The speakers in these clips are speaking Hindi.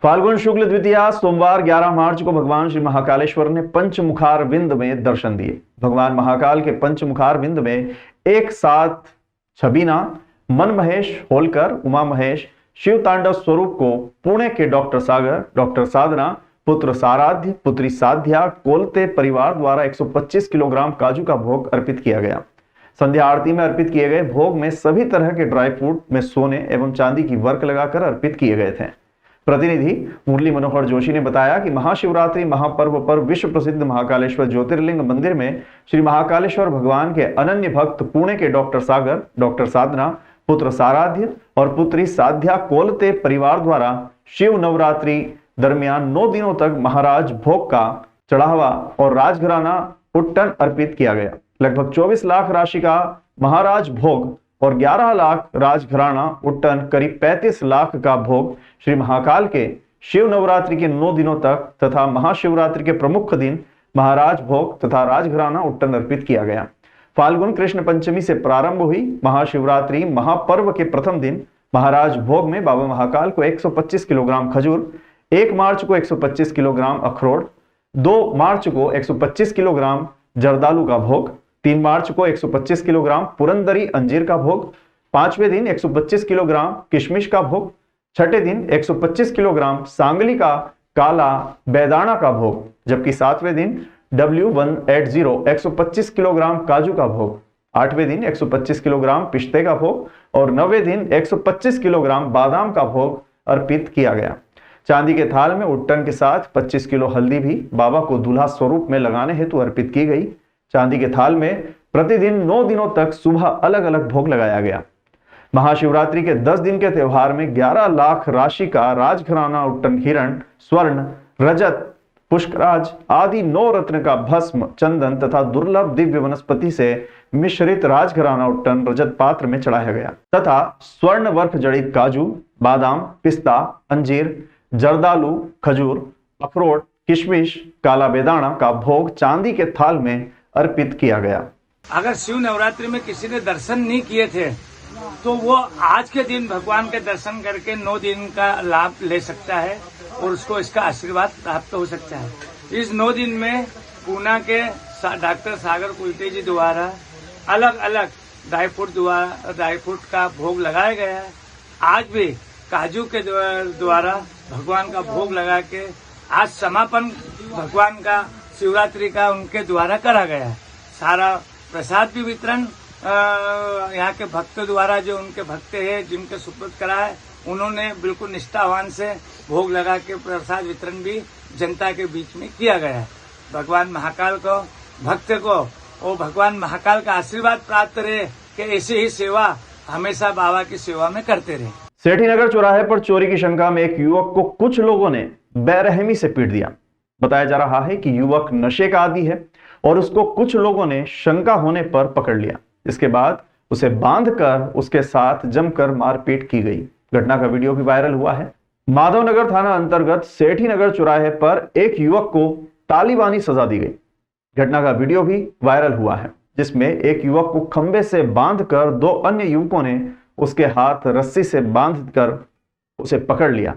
फाल्गुन शुक्ल द्वितीया सोमवार 11 मार्च को भगवान श्री महाकालेश्वर ने पंचमुखार विंद में दर्शन दिए। भगवान महाकाल के पंचमुखार विंद में एक साथ छबीना, मन महेश होलकर, उमा महेश, शिव तांडव स्वरूप को पुणे के डॉक्टर सागर, डॉक्टर साधना, पुत्र साराध्य, पुत्री साध्या कोलते परिवार द्वारा 125 किलोग्राम काजू का भोग अर्पित किया गया। संध्या आरती में अर्पित किए गए भोग में सभी तरह के ड्राई फ्रूट में सोने एवं चांदी की वर्क लगाकर अर्पित किए गए थे। प्रतिनिधि मुरली मनोहर जोशी ने बताया कि महाशिवरात्रि महापर्व पर विश्व प्रसिद्ध महाकालेश्वर ज्योतिर्लिंग मंदिर में श्री महाकालेश्वर भगवान के अनन्य भक्त पुणे के डॉक्टर सागर, डॉक्टर साधना, पुत्र साराध्य और पुत्री साध्या कोलते परिवार द्वारा शिव नवरात्रि दरमियान 9 दिनों तक महाराज भोग का चढ़ावा और राजघराना उट्टन अर्पित किया गया। लगभग 24 लाख राशि का महाराज भोग और 11 लाख राजघराना उट्टन, करीब 35 लाख का भोग श्री महाकाल के शिव नवरात्रि के 9 दिनों तक तथा महाशिवरात्रि के प्रमुख दिन महाराज भोग तथा राजघराना उट्टन अर्पित किया गया। फाल्गुन कृष्ण पंचमी से प्रारंभ हुई महाशिवरात्रि महापर्व के प्रथम दिन महाराज भोग में बाबा महाकाल को 125 किलोग्राम खजूर, 1 मार्च को 125 किलोग्राम अखरोट, 2 मार्च को 125 किलोग्राम जर्दालू का भोग, 3 मार्च को 125 किलोग्राम पुरंदरी अंजीर का भोग, 5वें दिन 125 किलोग्राम किशमिश का भोग, 6ठे दिन 125 किलोग्राम सांगली का काला बेदाना का भोग, जबकि 7वें दिन W180 125 किलोग्राम काजू का भोग, 8वें दिन 125 किलोग्राम पिस्ते का भोग और 9वें दिन 125 किलोग्राम बादाम का भोग अर्पित किया गया। चांदी के थाल में उट्टन के साथ 25 किलो हल्दी भी बाबा को दूल्हा स्वरूप में लगाने हेतु अर्पित की गई। चांदी के थाल में प्रतिदिन 9 दिनों तक सुबह अलग अलग भोग लगाया गया। महाशिवरात्रि के 10 दिन के त्यौहार में 11 लाख राशि का राजघराना उट्टन हिरण, स्वर्ण, रजत, पुष्कराज आदि 9 रत्न का भस्म, चंदन तथा दुर्लभ दिव्य वनस्पति से मिश्रित राजघराना उट्टन रजत पात्र में चढ़ाया गया तथा स्वर्ण वर्क जड़ित काजू, बादाम, पिस्ता, अंजीर, जर्दालू, खजूर, अखरोट, किशमिश, काला बेदाना का भोग चांदी के थाल में अर्पित किया गया। अगर शिव नवरात्रि में किसी ने दर्शन नहीं किए थे तो वो आज के दिन भगवान के दर्शन करके 9 दिन का लाभ ले सकता है और उसको इसका आशीर्वाद प्राप्त हो सकता है। इस 9 दिन में पूना के डॉक्टर सागर कुलते जी द्वारा अलग अलग ड्राई फ्रूट का भोग लगाया गया है। आज भी काजू के द्वारा भगवान का भोग लगा के आज समापन भगवान का शिवरात्रि का उनके द्वारा करा गया है। सारा प्रसाद भी वितरण यहाँ के भक्त द्वारा जो उनके भक्त है जिनके सुपुर्द करा है उन्होंने बिल्कुल निष्ठावान से भोग लगा के प्रसाद वितरण भी जनता के बीच में किया गया है। भगवान महाकाल को भक्त को और भगवान महाकाल का आशीर्वाद प्राप्त रहे कि ऐसी ही सेवा हमेशा बाबा की सेवा में करते रहे। सेठीनगर चौराहे पर चोरी की शंका में एक युवक को कुछ लोगों ने बेरहमी से पीट दिया। बताया जा रहा है कि युवक नशे का आदी है और उसको कुछ लोगों ने शंका होने पर पकड़ लिया। इसके बाद उसे बांधकर उसके साथ जमकर मारपीट की गई। घटना का वीडियो भी वायरल हुआ है। माधवनगर थाना अंतर्गत सेठीनगर चौराहे पर एक युवक को तालिबानी सजा दी गई। घटना का वीडियो भी वायरल हुआ है जिसमें एक युवक को खंबे से बांधकर 2 अन्य युवकों ने उसके हाथ रस्सी से बांधकर उसे पकड़ लिया।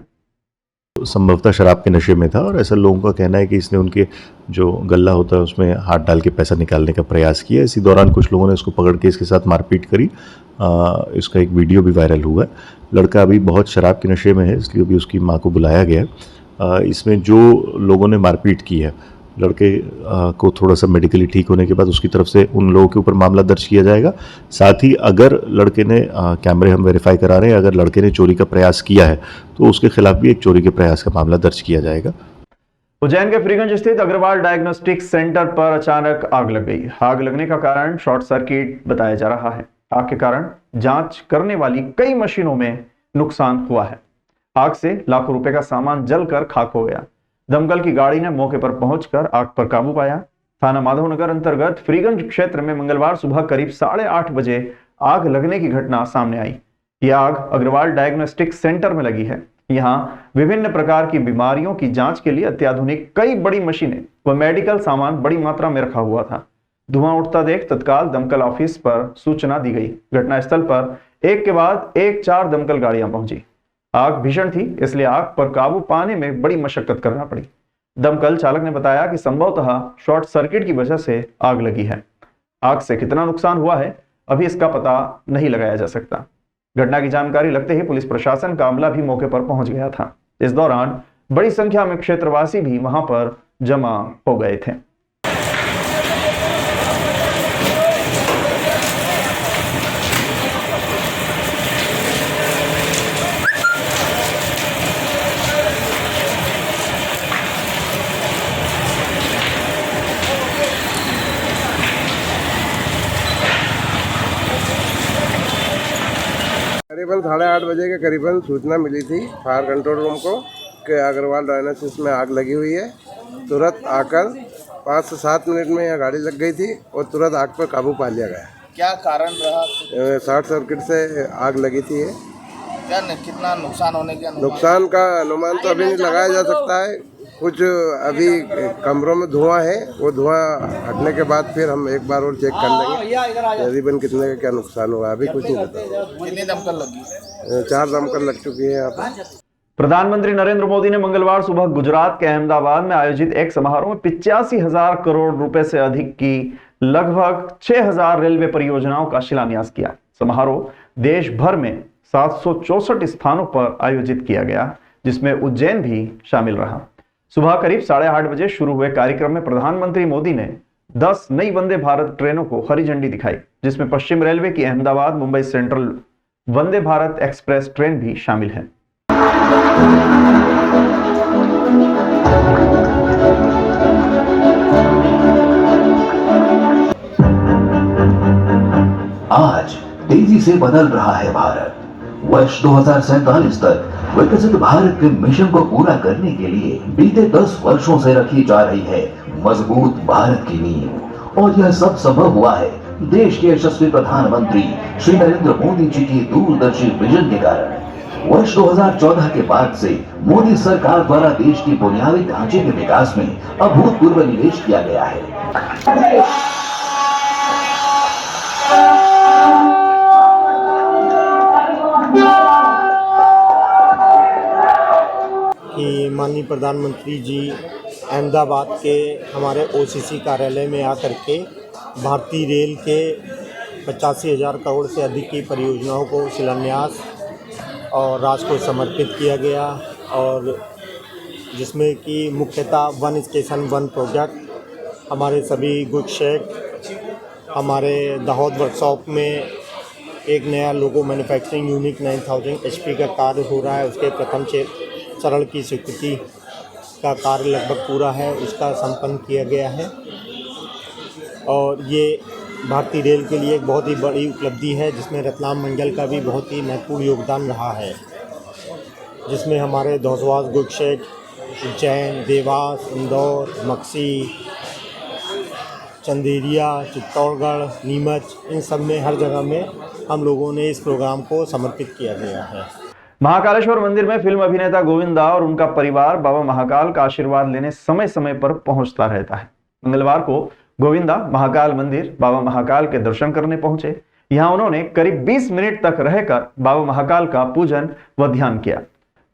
संभवतः शराब के नशे में था और ऐसा लोगों का कहना है कि इसने उनके जो गल्ला होता है उसमें हाथ डाल के पैसा निकालने का प्रयास किया। इसी दौरान कुछ लोगों ने इसको पकड़ के इसके साथ मारपीट करी। इसका एक वीडियो भी वायरल हुआ है। लड़का अभी बहुत शराब के नशे में है, इसलिए अभी उसकी मां को बुलाया गया है। इसमें जो लोगों ने मारपीट की है लड़के को थोड़ा सा मेडिकली ठीक होने के बाद उसकी तरफ से उन लोगों के ऊपर मामला दर्ज किया जाएगा। साथ ही अगर लड़के ने कैमरे हम वेरीफाई करा रहे हैं, अगर लड़के ने चोरी का प्रयास किया है तो उसके खिलाफ भी एक चोरी के प्रयास का मामला दर्ज किया जाएगा। उज्जैन के फ्रीगंज स्थित अग्रवाल डायग्नोस्टिक सेंटर पर अचानक आग लग गई। आग लगने का कारण शॉर्ट सर्किट बताया जा रहा है। आग के कारण जांच करने वाली कई मशीनों में नुकसान हुआ है। आग से लाखों रुपए का सामान जलकर खाक हो गया। दमकल की गाड़ी ने मौके पर पहुंचकर आग पर काबू पाया। थाना माधवनगर अंतर्गत फ्रीगंज क्षेत्र में मंगलवार सुबह करीब 8:30 बजे आग लगने की घटना सामने आई। यह आग अग्रवाल डायग्नोस्टिक सेंटर में लगी है। यहाँ विभिन्न प्रकार की बीमारियों की जांच के लिए अत्याधुनिक कई बड़ी मशीनें व मेडिकल सामान बड़ी मात्रा में रखा हुआ था। धुआं उठता देख तत्काल दमकल ऑफिस पर सूचना दी गई। घटनास्थल पर एक के बाद एक 4 दमकल गाड़ियां पहुंची। आग भीषण थी, इसलिए आग पर काबू पाने में बड़ी मशक्कत करना पड़ी। दमकल चालक ने बताया कि संभवतः शॉर्ट सर्किट की वजह से आग लगी है। आग से कितना नुकसान हुआ है अभी इसका पता नहीं लगाया जा सकता। घटना की जानकारी लगते ही पुलिस प्रशासन का अमला भी मौके पर पहुंच गया था। इस दौरान बड़ी संख्या में क्षेत्रवासी भी वहां पर जमा हो गए थे। करीबन 8:30 बजे के करीबन सूचना मिली थी फायर कंट्रोल रूम को कि अग्रवाल डायनासिस में आग लगी हुई है। तुरंत आकर 5 से 7 मिनट में यहाँ गाड़ी लग गई थी और तुरंत आग पर काबू पा लिया गया। क्या कारण रहा? शॉर्ट सर्किट से आग लगी थी। क्या कितना नुकसान होने के नुकसान का अनुमान तो अभी नहीं लगाया जा सकता है। कुछ अभी कमरों में धुआं है, वो धुआं हटने के बाद फिर हम एक बार और चेक कर लेंगे करीबन कितने का क्या नुकसान हुआ। अभी कुछ नहीं पता। कितनी दमकल लगी? 4 दमकल लग चुकी है यहाँ पर। प्रधानमंत्री नरेंद्र मोदी ने मंगलवार सुबह गुजरात के अहमदाबाद में आयोजित एक समारोह में 85,000 करोड़ रुपए से अधिक की लगभग 6,000 रेलवे परियोजनाओं का शिलान्यास किया। समारोह देश भर में 764 स्थानों पर आयोजित किया गया, जिसमें उज्जैन भी शामिल रहा। सुबह करीब 8:30 बजे शुरू हुए कार्यक्रम में प्रधानमंत्री मोदी ने 10 नई वंदे भारत ट्रेनों को हरी झंडी दिखाई, जिसमें पश्चिम रेलवे की Ahmedabad Mumbai central Vande Bharat express train भी शामिल है। आज तेजी से बदल रहा है भारत। वर्ष 2047 तक विकसित भारत के मिशन को पूरा करने के लिए बीते 10 वर्षों से रखी जा रही है मजबूत भारत की नींव, और यह सब संभव हुआ है देश के यशस्वी प्रधानमंत्री श्री नरेंद्र मोदी जी की दूरदर्शी विजन के कारण। वर्ष 2014 के बाद से मोदी सरकार द्वारा देश की बुनियादी ढांचे के विकास में अभूतपूर्व निवेश किया गया है। कि माननीय प्रधानमंत्री जी अहमदाबाद के हमारे ओसीसी कार्यालय में आकर के भारतीय रेल के 85,000 करोड़ से अधिक की परियोजनाओं को शिलान्यास और राष्ट्र को समर्पित किया गया, और जिसमें कि मुख्यतः वन स्टेशन वन प्रोजेक्ट, हमारे सभी गुड शेड, हमारे दाहोद वर्कशॉप में एक नया लोगो मैन्युफैक्चरिंग यूनिट 9000 HP का कार्य हो रहा है। उसके प्रथम चरण की स्वीकृति का कार्य लगभग पूरा है, उसका संपन्न किया गया है। और ये भारतीय रेल के लिए एक बहुत ही बड़ी उपलब्धि है, जिसमें रतलाम मंडल का भी बहुत ही महत्वपूर्ण योगदान रहा है, जिसमें हमारे धौसवास गुड शेड, उज्जैन, देवास, इंदौर, मक्सी, चंदेरिया, चित्तौड़गढ़, नीमच, इन सब में हर जगह में हम लोगों ने इस प्रोग्राम को समर्पित किया गया है। महाकालेश्वर मंदिर में फिल्म अभिनेता गोविंदा और उनका परिवार बाबा महाकाल का आशीर्वाद लेने समय समय पर पहुंचता रहता है। मंगलवार को गोविंदा महाकाल मंदिर बाबा महाकाल के दर्शन करने पहुंचे। यहां उन्होंने करीब 20 मिनट तक रहकर बाबा महाकाल का पूजन व ध्यान किया।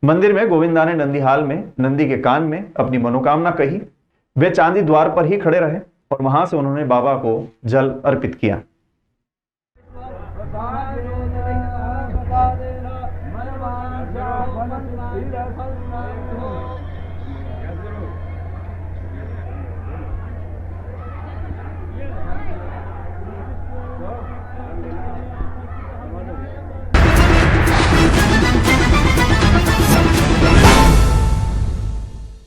मंदिर में गोविंदा ने नंदीहाल में नंदी के कान में अपनी मनोकामना कही। वे चांदी द्वार पर ही खड़े रहे और वहां से उन्होंने बाबा को जल अर्पित किया।